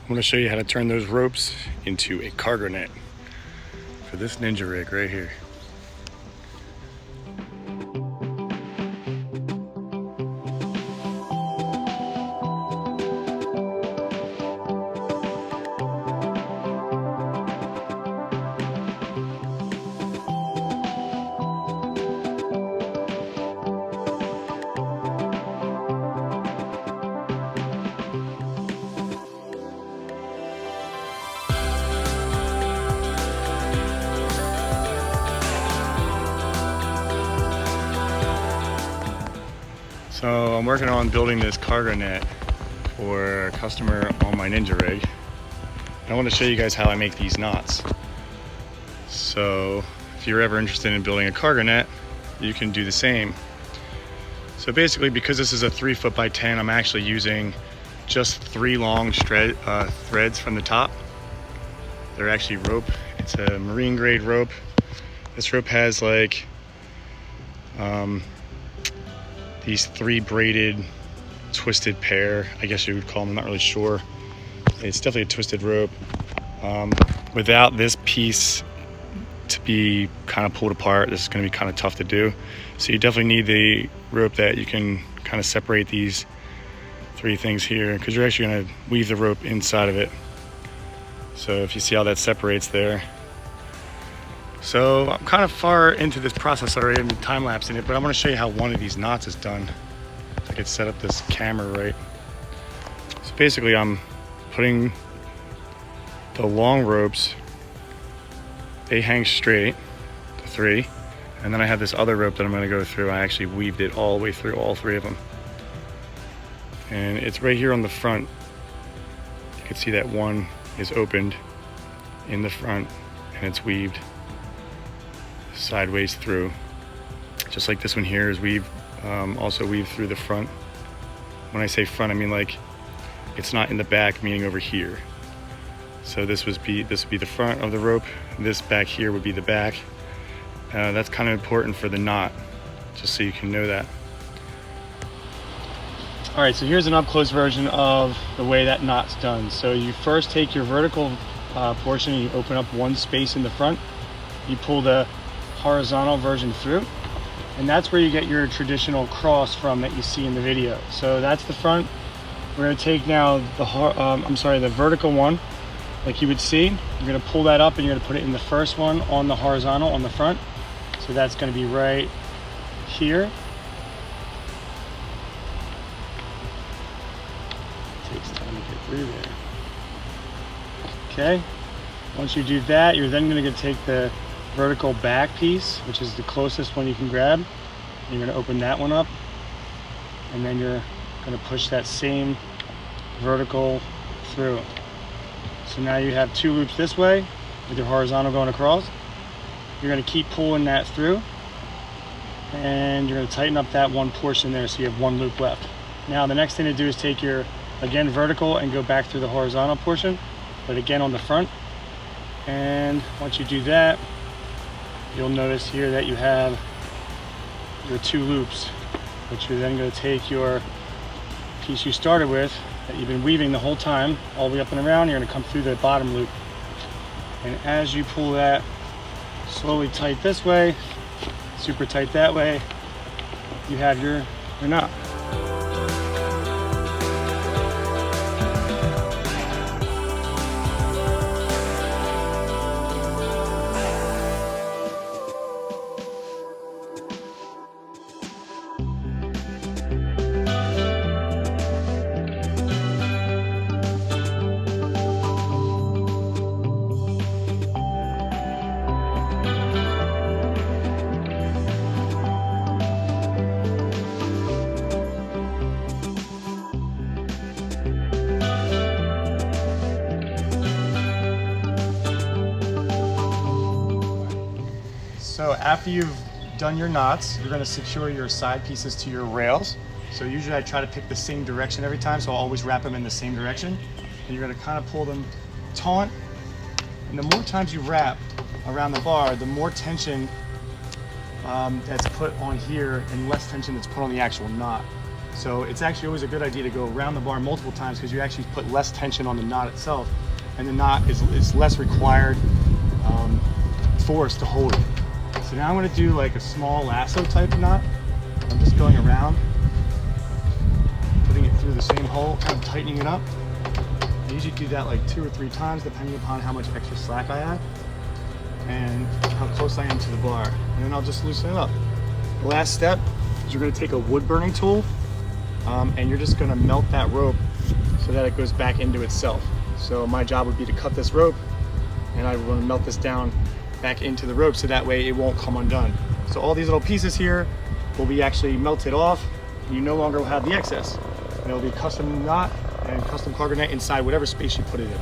I'm going to show you how to turn those ropes into a cargo net for this Ninja rig right here. So I'm working on building this cargo net for a customer on my Ninja rig. I want to show you guys how I make these knots. So if you're ever interested in building a cargo net, you can do the same. So basically, because this is a 3 foot by 10, I'm actually using just 3 long threads from the top. They're actually rope. It's a marine grade rope. This rope has like these 3 braided, twisted pair, I guess you would call them, I'm not really sure. It's definitely a twisted rope. Without this piece to be kind of pulled apart, this is going to be kind of tough to do. So you definitely need the rope that you can kind of separate these 3 things here, because you're actually going to weave the rope inside of it. So if you see how that separates there. So I'm kind of far into this process already, I'm time-lapsing it, but I'm going to show you how one of these knots is done. If I could set up this camera right. So basically I'm putting the long ropes, they hang straight, the 3, and then I have this other rope that I'm going to go through. I actually weaved it all the way through all 3 of them. And it's right here on the front. You can see that one is opened in the front and it's weaved sideways through, just like this one here is also weaved through the front. When I say front, I mean like it's not in the back, meaning over here. So this would be the front of the rope. This back here would be the back. That's kind of important for the knot, just so you can know that. All right, so here's an up close version of the way that knot's done. So you first take your vertical portion and you open up one space in the front. You pull the horizontal version through, and that's where you get your traditional cross from that you see in the video. So that's the front. We're going to take now the vertical one, like you would see. You're going to pull that up and you're going to put it in the first one on the horizontal on the front. So that's going to be right here. It takes time to get through there. Okay, once you do that, you're then going to take the vertical back piece, which is the closest one you can grab. You're going to open that one up, and then you're going to push that same vertical through. So now you have 2 loops this way with your horizontal going across. You're going to keep pulling that through, and you're going to tighten up that one portion there so you have 1 loop left. Now the next thing to do is take your, again, vertical and go back through the horizontal portion, but again on the front. And once you do that, you'll notice here that you have your 2 loops, which you're then going to take your piece you started with that you've been weaving the whole time all the way up and around. You're going to come through the bottom loop, and as you pull that slowly tight this way, super tight that way, you have your knot. So after you've done your knots, you're going to secure your side pieces to your rails. So usually I try to pick the same direction every time, so I'll always wrap them in the same direction. And you're going to kind of pull them taut. And the more times you wrap around the bar, the more tension that's put on here and less tension that's put on the actual knot. So it's actually always a good idea to go around the bar multiple times because you actually put less tension on the knot itself, and the knot is less required force to hold it. So now I'm going to do like a small lasso type knot. I'm just going around, putting it through the same hole, kind of tightening it up. I usually do that like 2 or 3 times depending upon how much extra slack I have and how close I am to the bar. And then I'll just loosen it up. The last step is you're going to take a wood burning tool and you're just going to melt that rope so that it goes back into itself. So my job would be to cut this rope, and I want to melt this down back into the rope so that way it won't come undone. So all these little pieces here will be actually melted off. You no longer will have the excess. And it'll be custom knot and custom cargo net inside whatever space you put it in.